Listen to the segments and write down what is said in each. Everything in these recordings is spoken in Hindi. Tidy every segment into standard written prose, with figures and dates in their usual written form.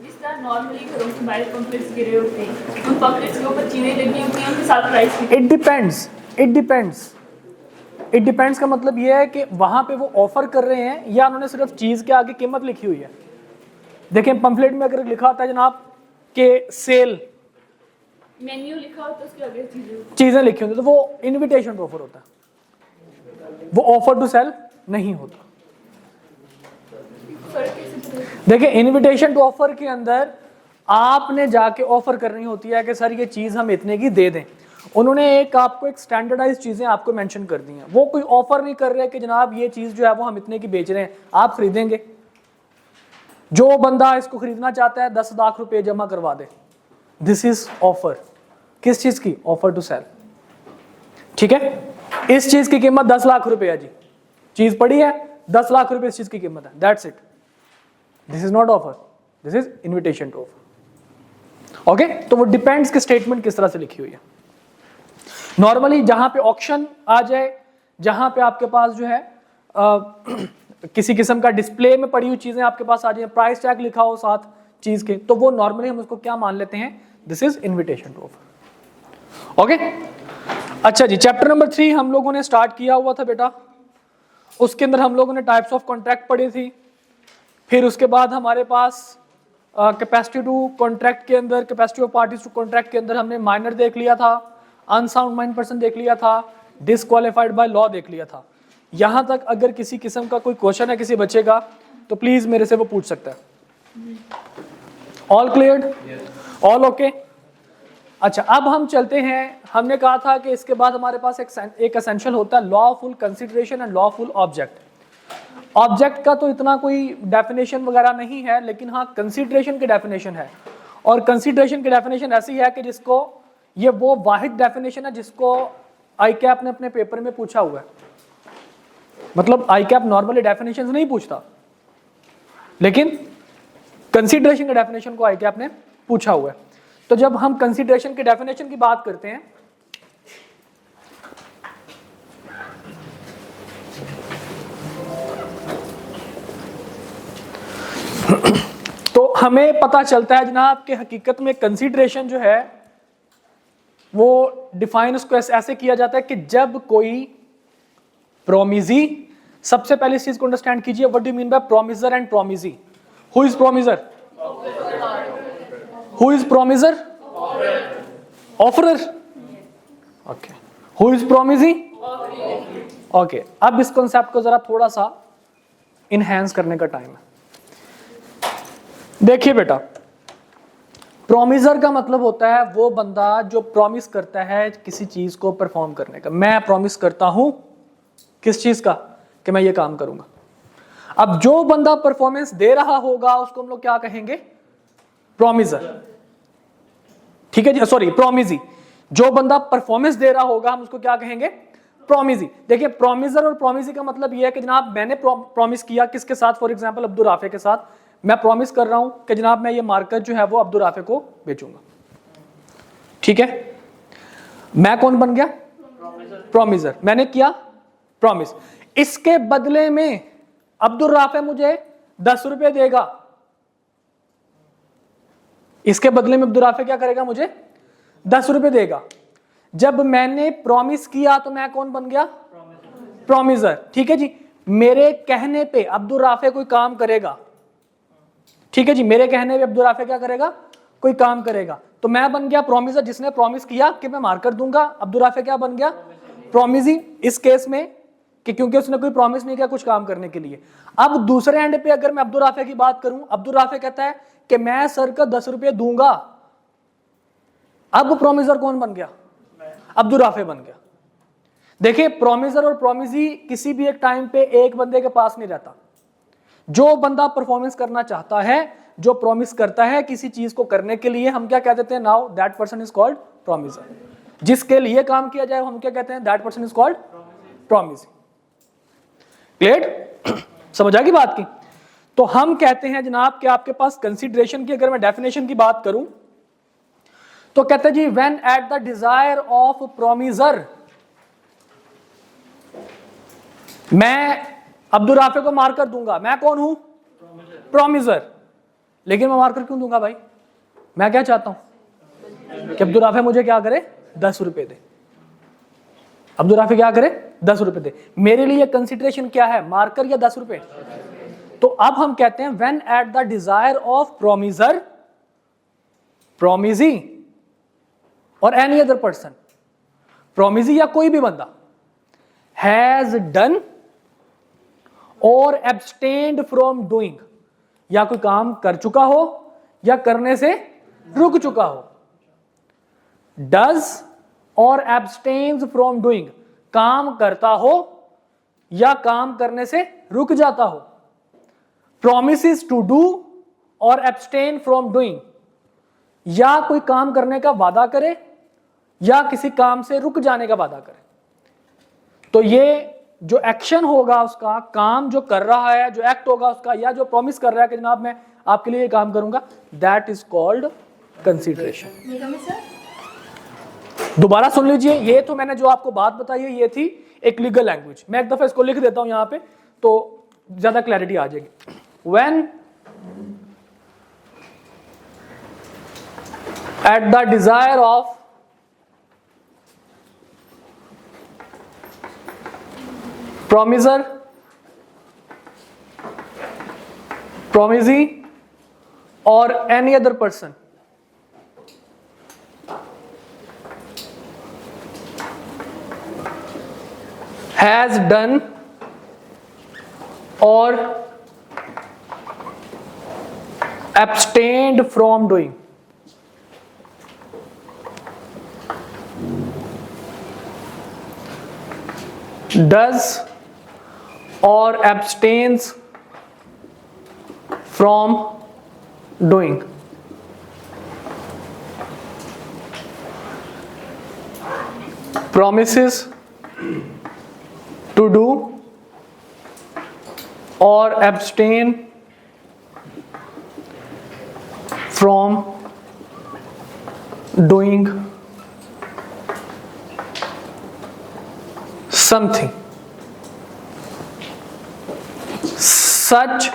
जिस तरह नॉर्मली घरों के बाहर पम्पलेट्स गिरे होते हैं, उन पम्पलेट्स के ऊपर चीजें लगी होती हैं, उनके साथ प्राइस भी। इट डिपेंड्स का मतलब ये है कि वहां पे वो ऑफर कर रहे हैं या उन्होंने सिर्फ चीज के आगे कीमत लिखी हुई है। देखें पंपलेट में अगर लिखा होता है जनाब के सेल, मेन्यू लिखा होता है, उसके आगे चीजें लिखी होती है, तो वो इनविटेशन टू ऑफर होता है, वो ऑफर टू सेल नहीं होता। देखिए इनविटेशन टू ऑफर के अंदर आपने जाके ऑफर करनी होती है कि सर ये चीज हम इतने की दे दें। उन्होंने आपको एक स्टैंडर्डाइज चीजें आपको मेंशन कर दी हैं, वो कोई ऑफर नहीं कर रहे कि जनाब ये चीज जो है वो हम इतने की बेच रहे हैं, आप खरीदेंगे। जो बंदा इसको खरीदना चाहता है 10 लाख रुपए जमा करवा दे, दिस इज ऑफर। किस चीज की? Offer to sale. ठीक है, इस चीज की कीमत 10 लाख रुपए है जी, चीज पड़ी है 10 लाख रुपए इस चीज की कीमत है, that's it. This is not offer, this is invitation to offer. Okay, तो वो डिपेंड्स की स्टेटमेंट किस तरह से लिखी हुई है। नॉर्मली जहां पे ऑक्शन आ जाए, जहां पे आपके पास जो है किसी किस्म का डिस्प्ले में पड़ी हुई चीजें आपके पास आ जाए, प्राइस टैग लिखा हो साथ चीज के, तो वो नॉर्मली हम उसको क्या मान लेते हैं? This is invitation to offer. Okay, अच्छा जी, चैप्टर नंबर 3 हम लोगों ने स्टार्ट किया हुआ था बेटा। उसके अंदर हम लोगों ने टाइप्स ऑफ कॉन्ट्रैक्ट पढ़ी थी। फिर उसके बाद हमारे पास कैपेसिटी टू कॉन्ट्रैक्ट के अंदर, capacity of parties to contract के अंदर हमने माइनर देख लिया था, अनसाउंड माइंड पर्सन देख लिया था, डिसक्वालीफाइड बाय लॉ देख लिया था। यहां तक अगर किसी किस्म का कोई क्वेश्चन है किसी बच्चे का तो प्लीज मेरे से वो पूछ सकता है। All cleared? All okay? अच्छा, अब हम चलते हैं। हमने कहा था कि इसके बाद हमारे पास एक एसेंशियल होता है lawful consideration and lawful object. Object का तो इतना कोई डेफिनेशन वगैरह नहीं है, लेकिन हाँ कंसिडरेशन की डेफिनेशन है। और कंसिडरेशन की डेफिनेशन ऐसी है कि जिसको, ये वो वाहिद डेफिनेशन है जिसको आईकैप ने अपने पेपर में पूछा हुआ है। मतलब आईकैप नॉर्मली डेफिनेशंस नहीं पूछता, लेकिन कंसिडरेशन के डेफिनेशन को आईकैप ने पूछा हुआ है। तो जब हम कंसिडरेशन के डेफिनेशन की बात करते हैं तो हमें पता चलता है जनाब कि हकीकत में कंसिडरेशन जो है वो डिफाइन उसको ऐसे किया जाता है कि जब कोई प्रोमिजी, सबसे पहले इस चीज को अंडरस्टैंड कीजिए, what do you mean by promisor and promisee? Who is promisor? Who is promisor? Offerer. Okay, who is promisee? Okay, अब इस कॉन्सेप्ट को जरा थोड़ा सा इनहेंस करने का टाइम है। देखिए बेटा, प्रोमिजर का मतलब होता है वो बंदा जो प्रॉमिस करता है किसी चीज को परफॉर्म करने का। मैं प्रॉमिस करता हूं किस चीज का? कि मैं ये काम करूंगा। अब जो बंदा परफॉर्मेंस दे रहा होगा उसको हम लोग क्या कहेंगे? प्रोमिजर। ठीक है जी, सॉरी प्रोमिजी। जो बंदा परफॉर्मेंस दे रहा होगा हम उसको क्या कहेंगे? प्रोमिजी। देखिए प्रोमिजर और प्रोमिजी का मतलब यह है कि जनाब मैंने प्रॉमिस किया किसके साथ? फॉर एग्जांपल अब्दुल राफे के साथ मैं प्रॉमिस कर रहा हूं कि जनाब मैं ये मार्कर जो है वो अब्दुल राफे को बेचूंगा। ठीक है, मैं कौन बन गया? प्रोमिजर। मैंने किया प्रॉमिस। इसके बदले में अब्दुल राफे मुझे 10 रुपए देगा। इसके बदले में अब्दुल राफे क्या करेगा? मुझे 10 रुपए देगा। जब मैंने प्रॉमिस किया तो मैं कौन बन गया? प्रोमिजर। ठीक है जी, मेरे कहने पे अब्दुल राफे कोई काम करेगा। ठीक है जी, मेरे कहने पे अब्दुल राफे क्या करेगा? कोई काम करेगा। तो मैं बन गया प्रोमिजर जिसने प्रॉमिस किया कि मैं मार्कर दूंगा। अब्दुल राफे क्या बन गया? प्रोमिजी इस केस में, कि क्योंकि उसने कोई प्रॉमिस नहीं किया कुछ काम करने के लिए। अब दूसरे एंड पे अगर मैं अब्दुल राफे की बात करूं, अब्दुल राफे कहता है कि मैं सर का 10 रुपये दूंगा। अब प्रोमिजर कौन बन गया? अब्दुल राफे बन गया। देखिए प्रोमिजर और प्रोमिजी किसी भी एक टाइम पे एक बंदे के पास नहीं रहता। जो बंदा परफॉर्मेंस करना चाहता है, जो प्रॉमिस करता है किसी चीज को करने के लिए, हम क्या कह देते हैं? Now that person is called promisor. जिसके लिए काम किया जाए हम क्या कहते हैं? That person is called promisee. Clear? समझ आ गई बात की? तो हम कहते हैं जनाब कि आपके पास कंसिडरेशन की अगर मैं डेफिनेशन की बात करूं तो कहते हैं जी when at the desire of promisor, मैं अब्दुल राफे को मार कर दूंगा। मैं कौन हूं? प्रोमिजर। लेकिन मैं मार्कर क्यों दूंगा भाई? मैं क्या चाहता हूं कि अब्दुल राफे मुझे क्या करे, 10 रुपए दे। अब्दुल राफे क्या करे, 10 रुपए दे। मेरे लिए कंसिडरेशन क्या है, मार्कर या 10 रुपए? तो अब हम कहते हैं when at the desire of promisor, promisee और एनी अदर पर्सन, प्रोमिजी या कोई भी बंदा, हैज डन और एब्सटेन्ड फ्रॉम डूइंग, या कोई काम कर चुका हो या करने से रुक चुका हो। डज और एब्सटेन्स फ्रॉम डूइंग, काम करता हो या काम करने से रुक जाता हो। प्रोमिसेस टू डू और एब्सटेन फ्रॉम डूइंग, या कोई काम करने का वादा करे या किसी काम से रुक जाने का वादा करे। तो ये जो एक्शन होगा उसका, काम जो कर रहा है, जो एक्ट होगा उसका, या जो प्रॉमिस कर रहा है कि जनाब मैं आपके लिए ये काम करूंगा, दैट इज कॉल्ड कंसीडरेशन। दोबारा सुन लीजिए, ये तो मैंने जो आपको बात बताई है ये थी एक लीगल लैंग्वेज। मैं एक दफा इसको लिख देता हूं यहां पे तो ज्यादा क्लैरिटी आ जाएगी। When at the desire of promiser, promisee or any other person has done or abstained from doing, does or abstains from doing, promises to do or abstain from doing something. Such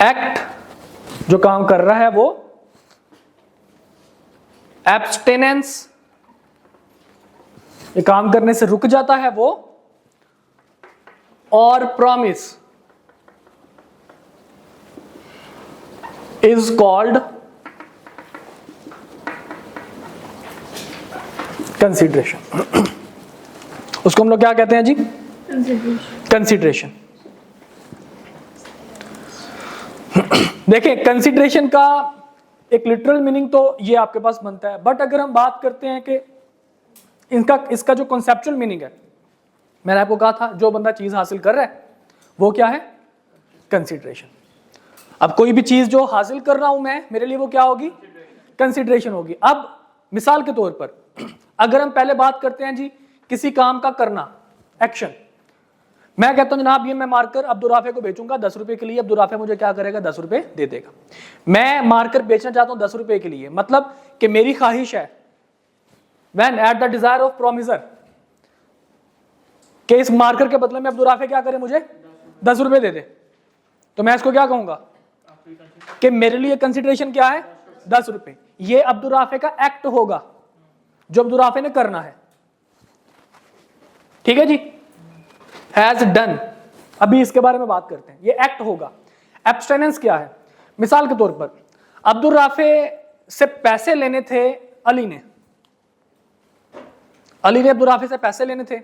act, जो काम कर रहा है वो, abstinence, ये काम करने से रुक जाता है वो, और promise is called consideration. उसको हम लोग क्या कहते हैं जी? कंसिडरेशन। देखिए कंसिडरेशन का एक लिटरल मीनिंग तो ये आपके पास बनता है, बट अगर हम बात करते हैं कि इसका जो कॉन्सेप्चुअल मीनिंग है, मैंने आपको कहा था जो बंदा चीज हासिल कर रहा है वो क्या है? कंसिडरेशन। अब कोई भी चीज जो हासिल कर रहा हूं मैं, मेरे लिए वो क्या होगी? कंसिडरेशन होगी। अब मिसाल के तौर पर अगर हम पहले बात करते हैं जी किसी काम का करना, एक्शन, मैं कहता हूं जनाब ये मैं मार्कर अब्दुल राफे को बेचूंगा 10 रुपए के लिए, अब्दुल राफे मुझे क्या करेगा? 10 रुपए दे देगा। मैं मार्कर बेचना चाहता हूं 10 रुपए के लिए, मतलब कि मेरी ख्वाहिश है when at the desire of promisor कि इस मार्कर के बदले में अब्दुल राफे क्या करे? मुझे 10 रुपए दे दे। तो मैं इसको क्या कहूंगा कि मेरे लिए कंसिडरेशन क्या है? 10 रुपए। ये अब्दुल राफे का एक्ट होगा जो अब्दुल राफे ने करना है। ठीक है जी, हैज डन। अभी इसके बारे में बात करते हैं, ये एक्ट होगा। एब्स्टेनेंस क्या है? मिसाल के तौर पर अब्दुल राफे से पैसे लेने थे अली ने अब्दुल राफे से पैसे लेने थे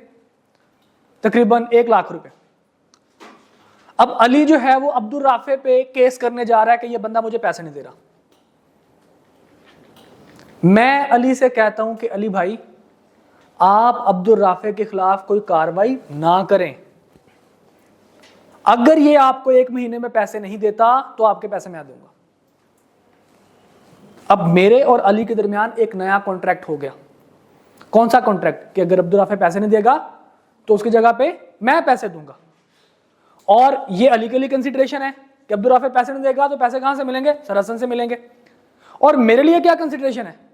तकरीबन 1 लाख रुपए। अब अली जो है वो अब्दुल राफे पे केस करने जा रहा है कि ये बंदा मुझे पैसे नहीं दे रहा। मैं अली से कहता हूं कि अली भाई आप अब्दुल राफे के खिलाफ कोई कार्रवाई ना करें, अगर ये आपको 1 महीने में पैसे नहीं देता तो आपके पैसे मैं दूंगा। अब मेरे और अली के दरमियान एक नया कॉन्ट्रैक्ट हो गया। कौन सा कॉन्ट्रैक्ट? कि अगर अब्दुल राफे पैसे नहीं देगा तो उसकी जगह पे मैं पैसे दूंगा। और ये अली के लिए कंसिडरेशन है कि अब्दुल राफे पैसे नहीं देगा तो पैसे कहां से मिलेंगे? सरहसन से मिलेंगे। और मेरे लिए क्या कंसिडरेशन है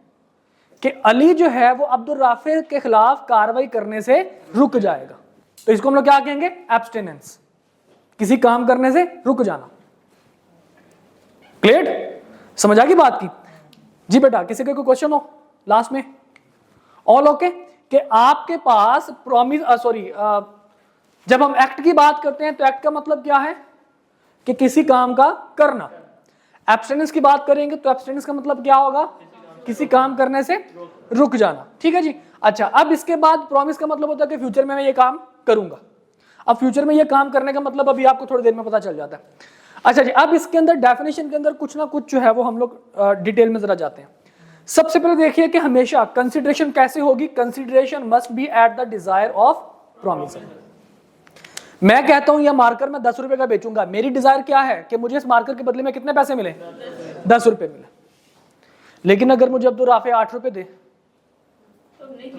कि अली जो है वो अब्दुल राफे के खिलाफ कार्रवाई करने से रुक जाएगा। तो इसको हम लोग क्या कहेंगे? एब्स्टेनेंस, किसी काम करने से रुक जाना। क्लियर? समझ आ गई बात की? जी बेटा, किसी का कोई क्वेश्चन हो लास्ट में? All okay? कि आपके पास प्रॉमिस जब हम एक्ट की बात करते हैं तो एक्ट का मतलब क्या है कि किसी काम का करना। एब्सटेंस की बात करेंगे तो एब्सटेंस का मतलब क्या होगा? किसी काम करने से रुक जाना। ठीक है जी। अच्छा, अब इसके बाद प्रॉमिस का मतलब होता है कि फ्यूचर में मैं ये काम करूंगा। अब फ्यूचर में ये काम करने का मतलब अभी आपको थोड़ी देर में पता चल जाता है। अच्छा जी, अब इसके अंदर डेफिनेशन के अंदर कुछ ना कुछ जो है वो हम लोग डिटेल में जरा जाते हैं। सबसे पहले देखिए कि हमेशा कंसिडरेशन कैसे होगी? Consideration must be eight the desire of promiser. मैं कहता हूं यह मार्कर मैं 10 रुपए का बेचूंगा, मेरी डिजायर क्या है कि मुझे इस मार्कर के बदले में कितने पैसे मिले? 10 रुपए मिले। लेकिन अगर मुझे अब्दुल राफे 8 रुपए दे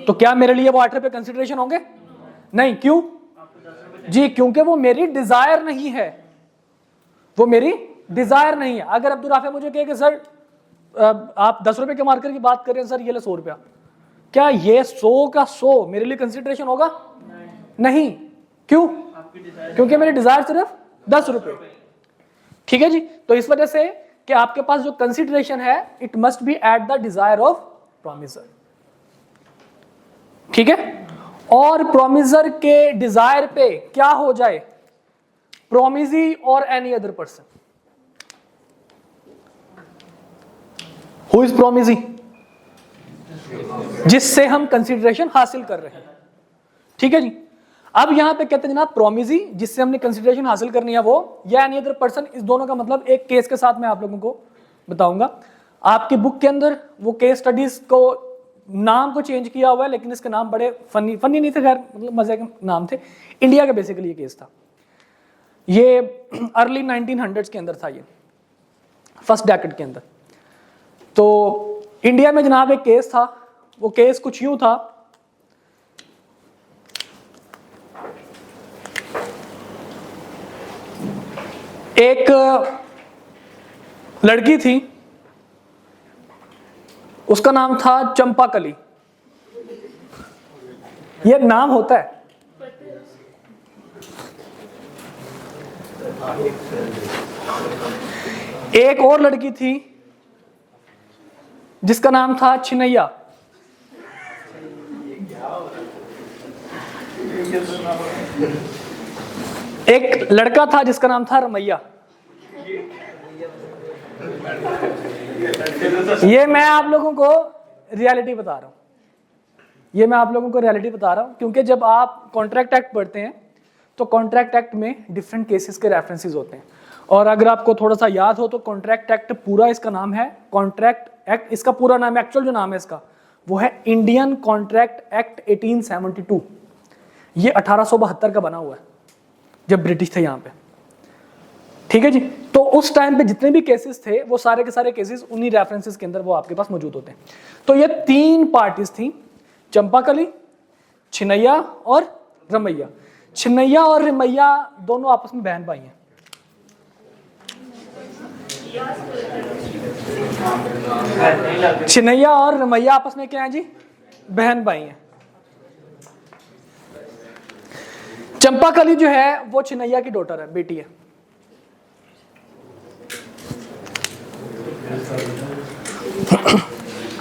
तो क्या मेरे लिए वो 8 रुपए कंसिडरेशन होंगे? नहीं। क्यों जी? क्योंकि वो मेरी डिजायर नहीं है, वो मेरी डिजायर नहीं है। अगर अब्दुल राफे मुझे कहे कि सर आप 10 रुपए के मार्कर की बात कर रहे हैं सर, ये ले 100 रुपया, क्या ये 100 का 100 मेरे लिए कंसिडरेशन होगा? नहीं। क्यों? क्योंकि मेरी डिजायर सिर्फ 10 रुपए। ठीक है जी। तो इस वजह से कि आपके पास जो कंसिडरेशन है it must be eight the desire of promiser. ठीक है। और प्रॉमिसर के डिजायर पे क्या हो जाए? प्रोमिसी और any other person. Who is promisee? जिससे हम कंसिडरेशन हासिल कर रहे हैं। ठीक है जी। अब यहां पे कहते हैं जनाब प्रोमिसी जिससे हमने कंसिडरेशन हासिल करनी है वो, या एनी अदर पर्सन। इस दोनों का मतलब एक केस के साथ मैं आप लोगों को बताऊंगा। आपकी बुक के अंदर वो केस स्टडीज को नाम को चेंज किया हुआ है, लेकिन इसके नाम बड़े फनी नहीं थे, खैर मतलब मजे के नाम थे। इंडिया का बेसिकली ये केस था, ये अर्ली 1900s के अंदर था, ये फर्स्ट डेकेड के अंदर। तो इंडिया में जनाब एक केस था, वो केस कुछ यूं था, एक लड़की थी, उसका नाम था चंपाकली। ये नाम होता है। एक और लड़की थी जिसका नाम था छिनैया। एक लड़का था जिसका नाम था रमैया। ये मैं आप लोगों को रियलिटी बता रहा हूं, ये मैं आप लोगों को रियलिटी बता रहा हूं, क्योंकि जब आप कॉन्ट्रैक्ट एक्ट पढ़ते हैं तो कॉन्ट्रैक्ट एक्ट में डिफरेंट केसेस के रेफरेंसेस होते हैं। और अगर आपको थोड़ा सा याद हो तो कॉन्ट्रैक्ट एक्ट पूरा इसका नाम है कॉन्ट्रैक्ट एक्ट, इसका पूरा नाम एक्चुअल जो नाम है इसका वो है इंडियन कॉन्ट्रैक्ट एक्ट 1872। ये 1872 का बना हुआ है जब ब्रिटिश थे यहाँ पे। ठीक है जी। तो उस टाइम पे जितने भी केसेस थे वो सारे के सारे केसेस उन्हीं रेफरेंसेस के अंदर वो आपके पास मौजूद होते हैं। तो ये तीन पार्टीज थी, चंपाकली, छिनैया और रमैया। छिनैया और रमैया दोनों आपस में बहन भाई हैं। छिनैया और रमैया आपस में क्या है जी? बहन भाई हैं। चंपाकली जो है वो छिनैया की डॉटर है, बेटी है।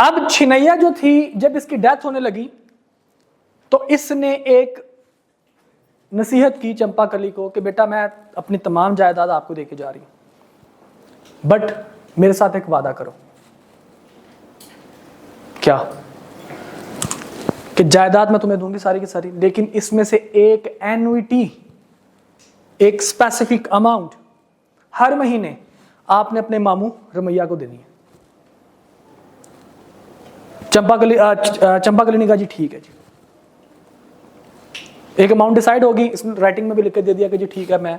अब छिनैया जो थी जब इसकी डेथ होने लगी तो इसने एक नसीहत की चंपाकली को कि बेटा मैं अपनी तमाम जायदाद आपको देके जा रही हूं, बट मेरे साथ एक वादा करो। क्या? कि जायदाद मैं तुम्हें दूंगी सारी की सारी, लेकिन इसमें से एक एन्युइटी, एक स्पेसिफिक अमाउंट हर महीने आपने अपने मामू रमैया को देनी है। चंपाकली ने कहा जी ठीक है जी। एक अमाउंट डिसाइड होगी, इसने राइटिंग में भी लिख के दे दिया कि जी ठीक है, मैं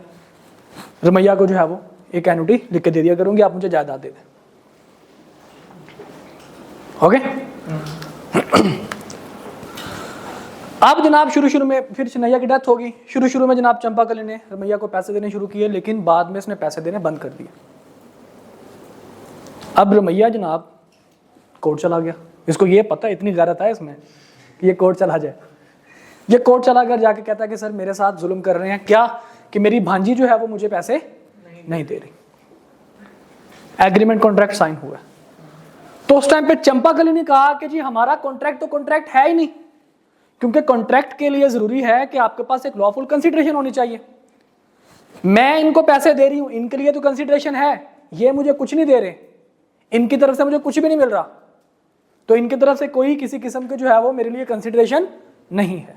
रमैया को जो है वो एक एन्युइटी लिख के दे दिया करूंगी, आप मुझे जायदाद दे दें। ओके। अब जनाब शुरू में फिर छिनैया की डेथ होगी। शुरू में जनाब चंपाकली ने रमैया को पैसे देने शुरू किए, लेकिन बाद में इसने पैसे देने बंद कर दिए। अब रमैया जनाब कोर्ट चला गया। इसको ये पता है, इतनी गैरत है इसमें कि ये कोर्ट चला जाए। ये कोर्ट चला कर जाके कहता है कि सर मेरे साथ जुल्म कर रहे हैं, क्या कि मेरी भांजी जो है वो मुझे पैसे नहीं दे रही। एग्रीमेंट कॉन्ट्रैक्ट साइन हुआ। तो उस टाइम पे चंपाकली ने कहा कि जी हमारा कॉन्ट्रैक्ट तो कॉन्ट्रैक्ट है ही नहीं, क्योंकि कॉन्ट्रैक्ट के लिए जरूरी है कि आपके पास एक लॉफुल कंसिडरेशन होनी चाहिए। मैं इनको पैसे दे रही हूं, इनके लिए तो कंसिडरेशन है, ये मुझे कुछ नहीं दे रहे, इनकी तरफ से मुझे कुछ भी नहीं मिल रहा, तो इनकी तरफ से कोई किसी किस्म के जो है वो मेरे लिए कंसिडरेशन नहीं है।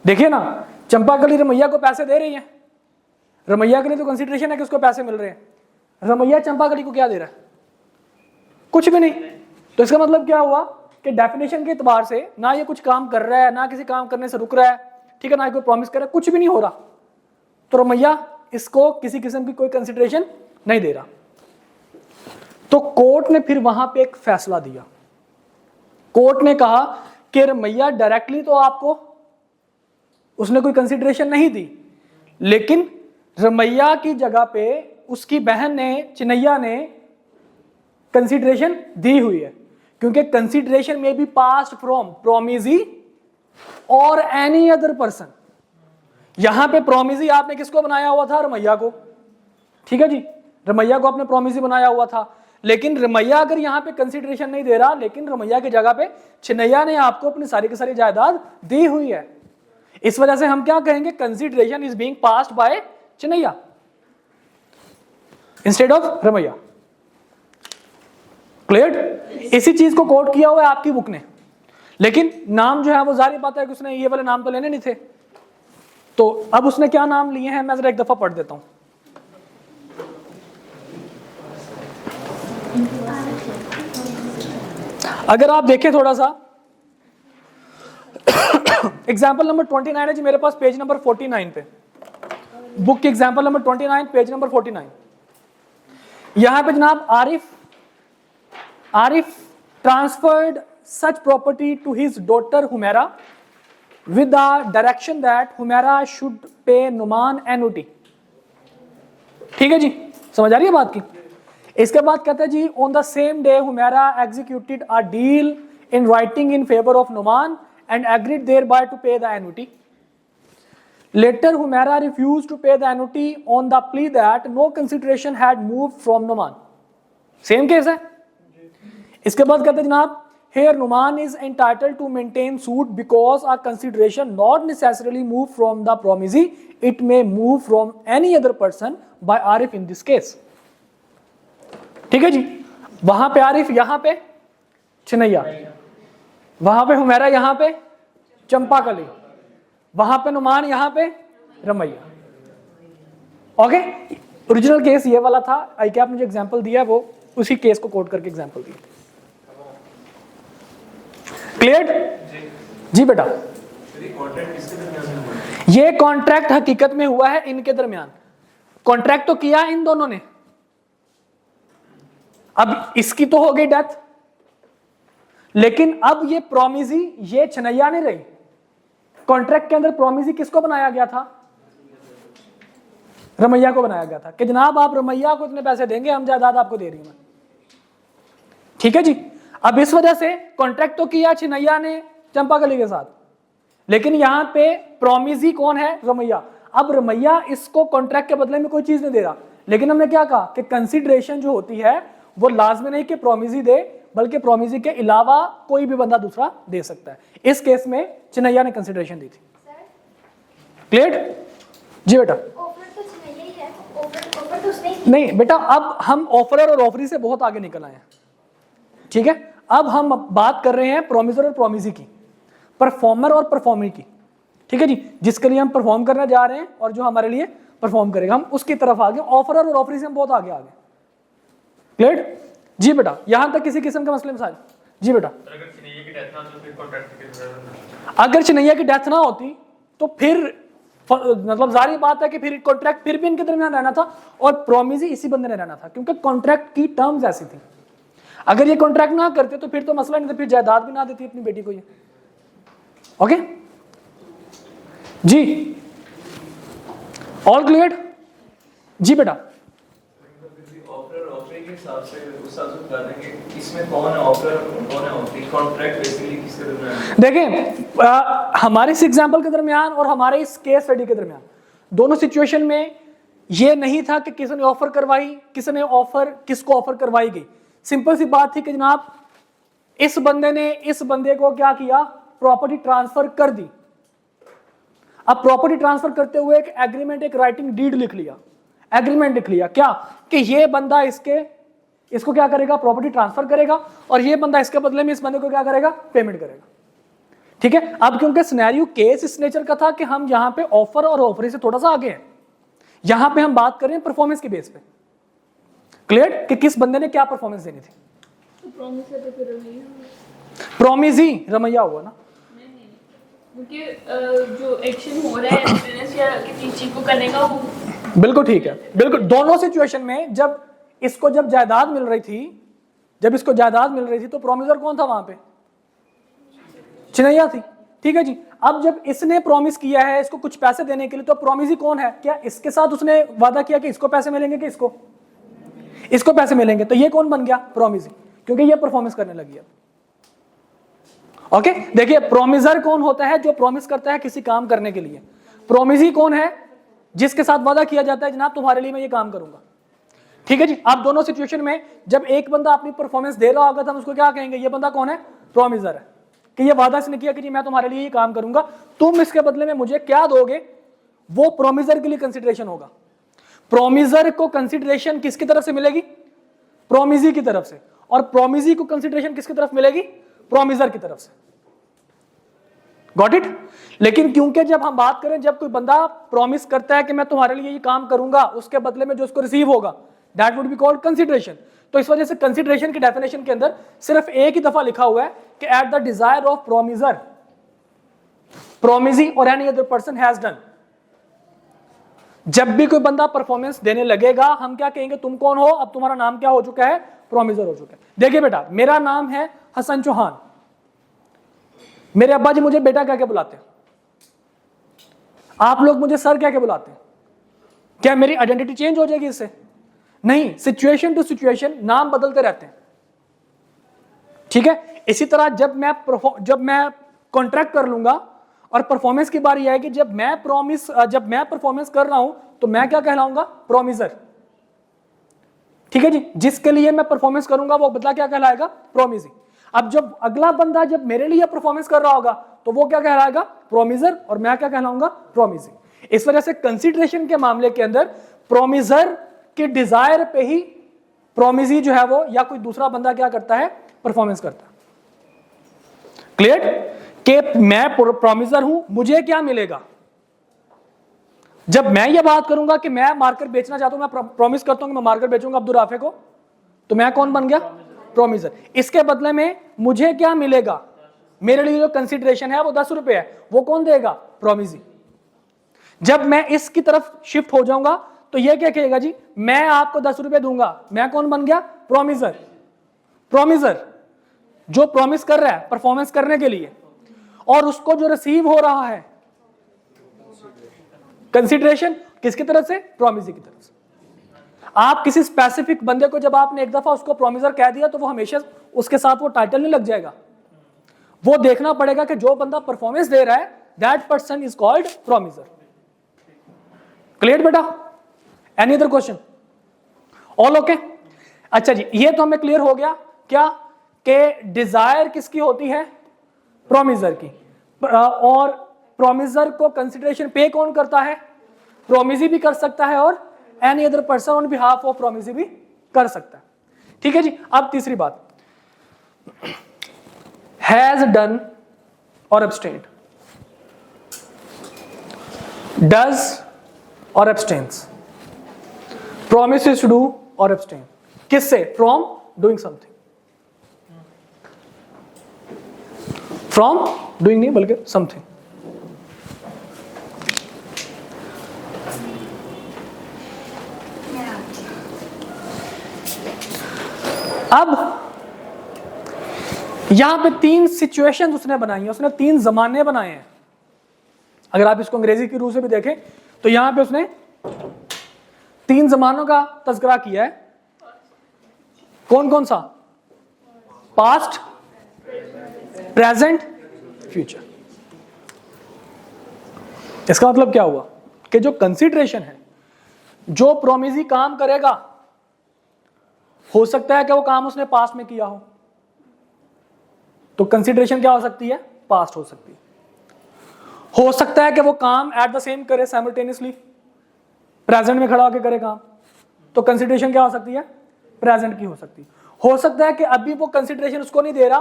देखिए ना, चंपाकली रमैया को पैसे दे रही है, रमैया के लिए तो कंसिडरेशन है कि उसको पैसे मिल रहे हैं, रमैया चंपाकली को क्या दे रहा है? कुछ भी नहीं। तो इसका मतलब क्या हुआ कि डेफिनेशन के एतबार से ना ये कुछ काम कर रहा है, ना किसी काम करने से रुक रहा है, ठीक है, ना कोई प्रॉमिस कर रहा है, कुछ भी नहीं हो रहा, तो रमैया इसको किसी किस्म की कोई कंसिडरेशन नहीं दे रहा। तो कोर्ट ने फिर वहां पे एक फैसला दिया। कोर्ट ने कहा कि रमैया डायरेक्टली तो आपको उसने कोई कंसिडरेशन नहीं दी, लेकिन रमैया की जगह पे उसकी बहन ने, चिनैया ने कंसिडरेशन दी हुई है, क्योंकि कंसिडरेशन में बी पास्ड फ्रॉम प्रोमिजी और एनी अदर पर्सन। यहां पे प्रोमिजी आपने किसको बनाया हुआ था? रमैया को, ठीक है जी, रमैया को आपने प्रोमिजी बनाया हुआ था, लेकिन रमैया अगर यहां पे कंसिडरेशन नहीं दे रहा, लेकिन रमैया की जगह पे चिनैया ने आपको अपनी सारी की सारी जायदाद दी हुई है। इस वजह से हम क्या कहेंगे? Consideration is being passed by Chinaiya instead of Ramaiya. Clear? इसी चीज को कोट किया हुआ है आपकी बुक ने, लेकिन नाम जो है वो जाहिर बात है कि उसने ये वाले नाम तो लेने नहीं थे। तो अब उसने क्या नाम लिए हैं, मैं जरा एक दफा पढ़ देता हूं। अगर आप देखें थोड़ा सा, एग्जाम्पल नंबर 29 है जी मेरे पास, पेज नंबर 49 पे, बुक की एग्जाम्पल नंबर 29, पेज नंबर 49। यहां पे जनाब Arif transferred such property to his daughter Humaira with the direction that Humaira should pay Numan annuity. ठीक है जी, समझ आ रही है बात की? इसके बाद कहते हैं जी, on the same day Humaira executed a deal in writing in favour of Numan and agreed thereby to pay the annuity. Later, Humaira refused to pay the annuity on the plea that no consideration had moved from Numan. Same case है। इसके बाद कहते हैं जनाब, here Numan is entitled to maintain suit because a consideration not necessarily moved from the promisee, it may move from any other person by Arif in this case. ठीक है जी, वहां पे आरिफ, यहां पे चिनैया, वहां पे हुमैरा, यहां पे चंपाकली, वहां पे नुमान, यहां पे रमैया। ओके, ओरिजिनल केस ये वाला था। आई क्या मुझे एग्जांपल दिया वो उसी केस को कोट करके एग्जांपल दिया। क्लियर जी बेटा? ये कॉन्ट्रैक्ट हकीकत में हुआ है इनके दरमियान। कॉन्ट्रैक्ट तो किया इन दोनों ने, अब इसकी तो हो गई डेथ, लेकिन अब ये प्रोमिसी ये चिनैया ने रही। कॉन्ट्रैक्ट के अंदर प्रोमिसी किसको बनाया गया था? रमैया को बनाया गया था कि जनाब आप रमैया को इतने पैसे देंगे, हम जायदाद आपको दे रही हूं। ठीक है जी, अब इस वजह से कॉन्ट्रैक्ट तो किया चिनैया ने चंपाकली के साथ, लेकिन यहां पे प्रोमिसी कौन है? रमैया। अब रमैया इसको कॉन्ट्रैक्ट के बदले में कोई चीज नहीं दे रहा, लेकिन हमने क्या कहा कि कंसिडरेशन जो होती है वो लाजमी नहीं कि प्रोमिसी दे, बल्कि प्रोमिसी के अलावा कोई भी बंदा दूसरा दे सकता है। इस केस में चिनैया ने कंसिडरेशन दी थी। क्लियर जी बेटा? ऑफर तो चिनैया ही है, ऑफर तो उसने नहीं बेटा, अब हम ऑफरर और ऑफरी से बहुत आगे निकल आए हैं। ठीक है, अब हम बात कर रहे हैं प्रोमिसर और प्रोमिसी की, परफॉर्मर और परफॉर्मर की। ठीक है जी, जिसके लिए हम परफॉर्म करने जा रहे हैं और जो हमारे लिए परफॉर्म करेगा, हम उसकी तरफ आगे। ऑफरर और ऑफरी से हम बहुत आगे आगे। क्लियर जी बेटा? यहां तक किसी किस्म के मसले में सारे जी बेटा? अगर चिनैया की डेथ ना होती तो फिर मतलब जारी बात है कि फिर कॉन्ट्रैक्ट फिर भी इनके दरमियान रहना था और प्रोमिसी इसी बंदे ने रहना था, क्योंकि कॉन्ट्रैक्ट की टर्म्स ऐसी थी। अगर ये कॉन्ट्रैक्ट ना करते तो फिर तो मसला नहीं था, फिर जायदाद भी ना देती अपनी बेटी को ये। ओके जी, ऑल क्लियर जी बेटा? देखें, हमारे इस एग्जाम्पल के दरमियान और हमारे इस केस स्टडी के दरमियान दोनों सिचुएशन में ये नहीं था कि किसी ने ऑफर करवाई, किसने ऑफर, किसको ऑफर करवाई गई। सिंपल सी बात थी कि जनाब इस बंदे ने इस बंदे को क्या किया, प्रॉपर्टी ट्रांसफर कर दी। अब प्रॉपर्टी ट्रांसफर करते हुए एक एग्रीमेंट, एक राइटिंग डीड लिख लिया, एग्रीमेंट लिख लिया क्या, कि ये बंदा इसको क्या करेगा, प्रॉपर्टी ट्रांसफर करेगा, और ये बंदा इसके बदले में इस बंदे को क्या करेगा, पेमेंट करेगा। ठीक है। अब क्योंकि सिनेरियो केस इस नेचर का था कि हम यहां पे ऑफर और ऑफर से थोड़ा सा आगे हैं, यहां पे हम बात कर रहे हैं परफॉर्मेंस के बेस पे। क्लियर कि किस बंदे ने क्या परफॉर्मेंस देनी थी। तो प्रॉमिस है तो फिर रमैया हुआ। प्रॉमिस ही रमैया हुआ ना, क्योंकि जो एक्शन हो रहा है बिजनेस या किसी चीज को करने का, वो बिल्कुल ठीक है, बिल्कुल। दोनों सिचुएशन में जब इसको जायदाद मिल रही थी, तो प्रॉमिसर कौन था वहां पे, चिन्हैया थी। ठीक है जी। अब जब इसने प्रॉमिस किया है इसको कुछ पैसे देने के लिए, तो प्रॉमिस ही कौन है, क्या इसके साथ उसने वादा किया कि इसको पैसे मिलेंगे कि इसको पैसे मिलेंगे, तो ये कौन बन गया, प्रॉमिस ही, क्योंकि ये परफॉर्मेंस करने लगी है। ओके, देखिए प्रॉमिसर कौन होता है, जो प्रॉमिस करता है किसी काम करने के लिए। प्रॉमिस ही कौन है, जिसके साथ वादा किया जाता है जनाब तुम्हारे लिए मैं ये काम करूंगा। ठीक है जी। आप दोनों सिचुएशन में जब एक बंदा अपनी परफॉर्मेंस दे रहा होगा तो हम उसको क्या कहेंगे, ये बंदा कौन है, प्रॉमिसर है, कि ये वादा इसने किया कि जी मैं तुम्हारे लिए ये काम करूंगा, तुम इसके बदले में मुझे क्या दोगे, वो प्रॉमिसर के लिए कंसिडरेशन होगा। प्रॉमिसर को कंसिडरेशन किसकी तरफ से मिलेगी, प्रॉमिसी की तरफ से, और प्रॉमिसी को कंसिडरेशन किसकी तरफ मिलेगी, प्रॉमिसर की तरफ से। Got it. लेकिन क्योंकि जब हम बात करें, जब कोई बंदा प्रॉमिस करता है कि मैं तुम्हारे लिए ये काम करूंगा, उसके बदले में जो उसको रिसीव होगा that would be called consideration. तो इस वजह से कंसिडरेशन की डेफिनेशन के अंदर सिर्फ एक ही दफा लिखा हुआ है कि at the desire of promisor, promisee और any other person has done. जब भी कोई बंदा परफॉर्मेंस देने लगेगा हम क्या कहेंगे, तुम कौन हो, अब तुम्हारा नाम क्या हो चुका है, प्रॉमिसर हो चुका है। देखिए बेटा, मेरा नाम है हसन चौहान, मेरे अब्बा जी मुझे बेटा कह के बुलाते हैं, आप लोग मुझे सर कह के बुलाते हैं, क्या मेरी आइडेंटिटी चेंज हो जाएगी इससे, नहीं। सिचुएशन टू सिचुएशन नाम बदलते रहते हैं। ठीक है। इसी तरह जब मैं कॉन्ट्रैक्ट कर लूंगा और परफॉर्मेंस की बारी आएगी, जब मैं परफॉर्मेंस कर रहा हूं तो मैं क्या कहलाऊंगा, प्रॉमिसर। ठीक है जी। जिसके लिए मैं परफॉर्मेंस करूंगा वो बदला क्या कहलाएगा, प्रॉमिसी। अब जब अगला बंदा जब मेरे लिए परफॉर्मेंस कर रहा होगा तो वो क्या कहलाएगा, प्रॉमिसर, और मैं क्या कहलाऊंगा, प्रॉमिसी। इस वजह से कंसिडरेशन के मामले के अंदर प्रॉमिसर के डिजायर पे ही प्रॉमिसी जो है वो या कोई दूसरा बंदा क्या करता है, परफॉर्मेंस करता है। क्लियर कि मैं प्रॉमिसर हूं, मुझे क्या मिलेगा। जब मैं ये बात करूंगा कि मैं मार्कर बेचना चाहता हूं, मैं प्रॉमिस करता हूं कि मैं मार्कर बेचूंगा अब्दुल राफे को, तो मैं कौन बन गया, प्रॉमिसर। इसके बदले में मुझे क्या मिलेगा, मेरे लिए जो कंसिडरेशन है वो 10 रुपए है, वो कौन देगा, प्रॉमिसी। जब मैं इसकी तरफ शिफ्ट हो जाऊंगा तो ये क्या कहेगा जी, मैं आपको 10 रुपए दूंगा, मैं कौन बन गया, प्रॉमिसर। प्रॉमिसर जो प्रॉमिस कर रहा है परफॉर्मेंस करने के लिए, और उसको जो रिसीव हो रहा है कंसिडरेशन किसकी तरफ से, प्रॉमिसी की तरफ से। आप किसी स्पेसिफिक बंदे को जब आपने एक दफा उसको प्रॉमिसर कह दिया तो वो हमेशा उसके साथ वो टाइटल नहीं लग जाएगा, वो देखना पड़ेगा कि जो बंदा परफॉर्मेंस दे रहा है that person is called promisor. Clear बेटा, any other question, all okay. अच्छा जी, ये तो हमें क्लियर हो गया क्या कि डिजायर किसकी होती है, प्रॉमिसर की, और प्रॉमिसर को कंसिडरेशन पे कौन करता है, प्रॉमिसी भी कर सकता है और any other person on behalf of promisee भी कर सकता है। ठीक है जी। अब तीसरी बात, हैज डन और एब्सटेन्ड, डज और एब्सटेन्स, promises to do और abstain, किससे, from doing something, from doing नहीं बल्कि something। अब यहां पे 3 सिचुएशन उसने बनाई है, उसने 3 जमाने बनाए हैं। अगर आप इसको अंग्रेजी की रूह से भी देखें तो यहां पे उसने 3 जमानों का तज़किरा किया है। कौन कौन सा, पास्ट, प्रेजेंट, फ्यूचर। इसका मतलब क्या हुआ कि जो कंसिडरेशन है जो प्रोमिसी काम करेगा हो सकता है कि वो काम उसने पास्ट में किया तो कंसिडरेशन क्या हो सकती है, पास्ट हो सकती है। हो सकता है कि वो काम एट द सेम करे साइमल्टेनियसली, प्रेजेंट में खड़ा होकर करे काम, तो कंसिडरेशन क्या हो सकती है, प्रेजेंट की हो सकती है। हो सकता है कि अभी वो कंसिडरेशन उसको नहीं दे रहा,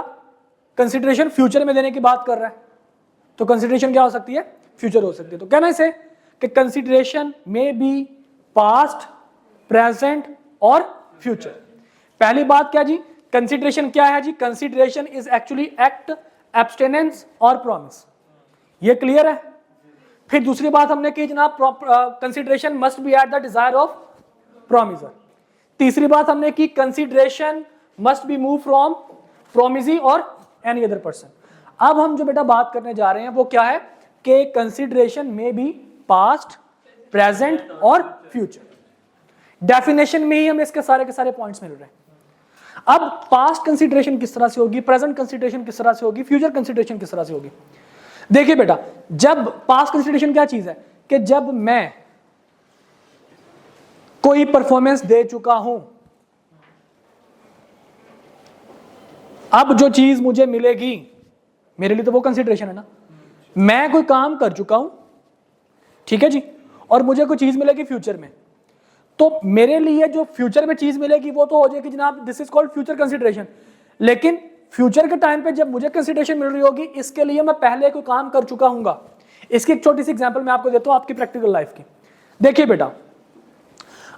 कंसिडरेशन फ्यूचर में देने की बात कर रहा है, तो कंसिडरेशन क्या हो सकती है, फ्यूचर हो सकती है। तो कहना इसे कि कंसिडरेशन में बी पास्ट, प्रेजेंट और फ्यूचर। पहली बात क्या जी, कंसिडरेशन क्या है जी, कंसिडरेशन इज एक्चुअली एक्ट, एब्सटेनेंस और प्रॉमिस, ये क्लियर है। फिर दूसरी बात हमने की जनाब, consideration must be eight the desire of promisor. तीसरी बात हमने की, consideration must be move from promisee और एनी अदर पर्सन। अब हम जो बेटा बात करने जा रहे हैं वो क्या है कि कंसिडरेशन में भी पास्ट, प्रेजेंट और फ्यूचर। डेफिनेशन में ही हमें इसके सारे के सारे पॉइंट्स मिल रहे हैं। अब पास्ट कंसिडरेशन किस तरह से होगी, प्रेजेंट कंसिडरेशन किस तरह से होगी, फ्यूचर कंसिडरेशन किस तरह से होगी। देखिए बेटा, जब पास्ट कंसिडरेशन क्या चीज है कि जब मैं कोई परफॉर्मेंस दे चुका हूं, अब जो चीज मुझे मिलेगी मेरे लिए तो वो कंसिडरेशन है ना। मैं कोई काम कर चुका हूं, ठीक है जी, और मुझे कोई चीज मिलेगी फ्यूचर में, तो मेरे लिए जो फ्यूचर में चीज मिलेगी वो तो हो जाएगी जनाब, this is called future consideration. लेकिन फ्यूचर के टाइम पे जब मुझे कंसिडरेशन मिल रही होगी, इसके लिए मैं पहले कोई काम कर चुका हूंगा। इसकी एक छोटी सी एग्जांपल मैं आपको देता हूं आपकी प्रैक्टिकल लाइफ की। देखिए बेटा,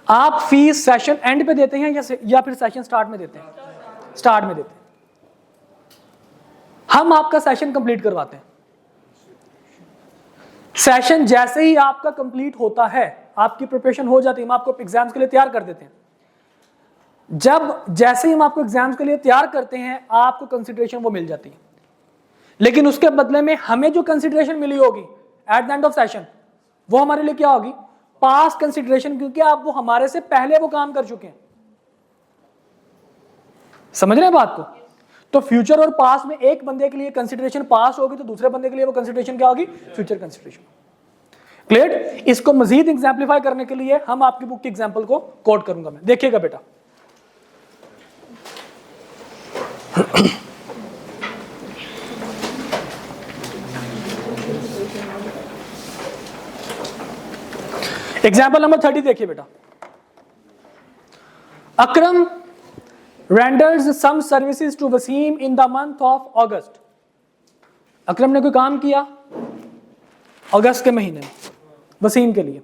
आप फीस सेशन एंड पे देते हैं या फिर सेशन स्टार्ट में देते हैं, स्टार्ट में देते हैं। हम आपका सेशन कंप्लीट करवाते हैं। सेशन जैसे ही आपका कंप्लीट होता है, आपकी प्रिपरेशन हो जाती है, हम आपको एग्जाम्स के लिए तैयार कर देते हैं। जब जैसे ही हम आपको एग्जाम्स के लिए तैयार करते हैं, आपको कंसिडरेशन वो मिल जाती है। लेकिन उसके बदले में हमें जो कंसिडरेशन मिली होगी at the end of session, वो हमारे लिए क्या होगी, पास्ट कंसिडरेशन, क्योंकि आप वो हमारे से पहले वो काम कर चुके हैं। समझ रहे हैं बात को। तो फ्यूचर और पास्ट में एक बंदे के लिए कंसिडरेशन पास्ट होगी, तो दूसरे बंदे के लिए वो कंसिडरेशन क्या होगी, फ्यूचर कंसिडरेशन। क्लियर। इसको मजीद एग्जाम्पलीफाई करने के लिए हम आपकी बुक की एग्जाम्पल को कोट करूंगा मैं, देखिएगा बेटा। एग्जाम्पल नंबर 30 देखिए बेटा। अकरम renders some services to Wasim in the month of August। अकरम ने कोई काम किया अगस्त के महीने में वसीम के लिए।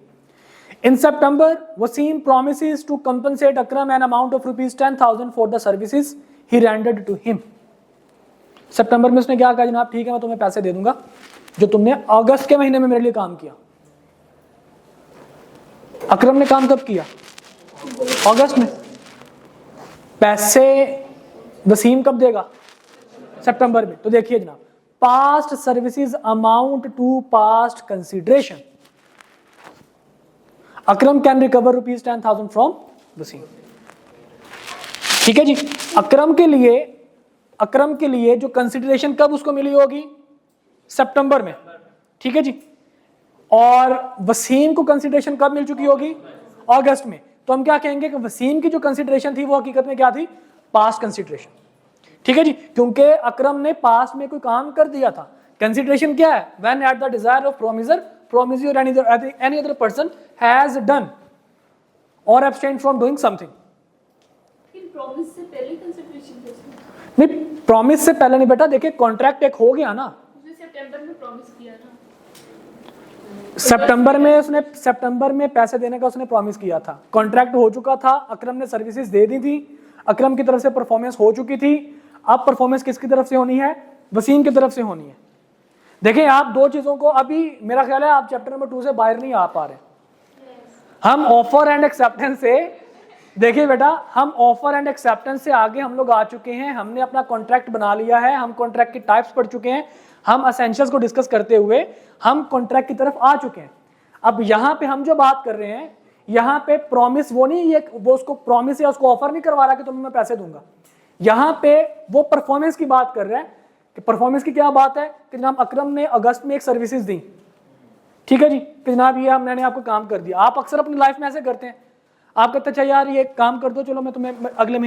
In September, Wasim promises to compensate Akram an amount of ₹10,000 for the services he rendered to him। सितंबर में उसने क्या कहा, जनाब ठीक है मैं तुम्हें पैसे दे दूंगा जो तुमने अगस्त के महीने में मेरे लिए काम किया। अकरम ने काम कब किया, अगस्त में। पैसे वसीम कब देगा, सितंबर में। तो देखिए जनाब, past services amount to past consideration. Akram can recover ₹10,000 from Wasim. ठीक है जी। अकरम के लिए जो कंसिडरेशन कब उसको मिली होगी, सितंबर में। ठीक है जी। और वसीम को कंसिडरेशन कब मिल चुकी होगी, अगस्त में। तो हम क्या कहेंगे कि वसीम की जो कंसिडरेशन थी वो हकीकत में क्या थी, पास्ट कंसिडरेशन। ठीक है जी, क्योंकि अकरम ने पास्ट में कोई काम कर दिया था। कंसिडरेशन क्या है, when at the desire of promisor और any other person has done और abstain from doing something. Promise से पहले कंसिडरेशन थी उसमें? नहीं, प्रॉमिस से पहले नहीं बेटा। देखिए कॉन्ट्रैक्ट एक हो गया ना, उसने सितंबर में प्रॉमिस किया था। सितंबर में पैसे देने का उसने प्रॉमिस किया था, कॉन्ट्रैक्ट हो चुका था, अकरम ने सर्विसेज दे दी थी, अकरम की तरफ से परफॉर्मेंस हो चुकी थी। अब परफॉर्मेंस किसकी तरफ से होनी है, वसीम की तरफ से होनी है। देखिए आप दो चीजों को, अभी मेरा ख्याल है आप चैप्टर नंबर 2 से बाहर नहीं आ पा रहे। हम ऑफर एंड एक्सेप्टेंस से, देखिए बेटा, हम ऑफर एंड एक्सेप्टेंस से आगे हम लोग आ चुके हैं। हमने अपना कॉन्ट्रैक्ट बना लिया है, हम कॉन्ट्रैक्ट की टाइप्स पढ़ चुके हैं, हम असेंशियल्स को डिस्कस करते हुए हम कॉन्ट्रैक्ट की तरफ आ चुके हैं। अब यहाँ पे हम जो बात कर रहे हैं, यहाँ पे प्रॉमिस वो नहीं, ये वो उसको प्रॉमिस या उसको ऑफर नहीं करवा रहा कि तुम्हें मैं पैसे दूंगा। यहाँ पे वो परफॉर्मेंस की बात कर रहा है कि परफॉर्मेंस की क्या बात है कि जनाब अकरम ने अगस्त में एक सर्विसेज दी, ठीक है जी कि जनाब ये मैंने आपको काम कर दिया। आप अक्सर अपनी लाइफ में ऐसे करते हैं, आप कहते अच्छा यार ये काम कर दो, चलो मैं तुम्हें अगले महीने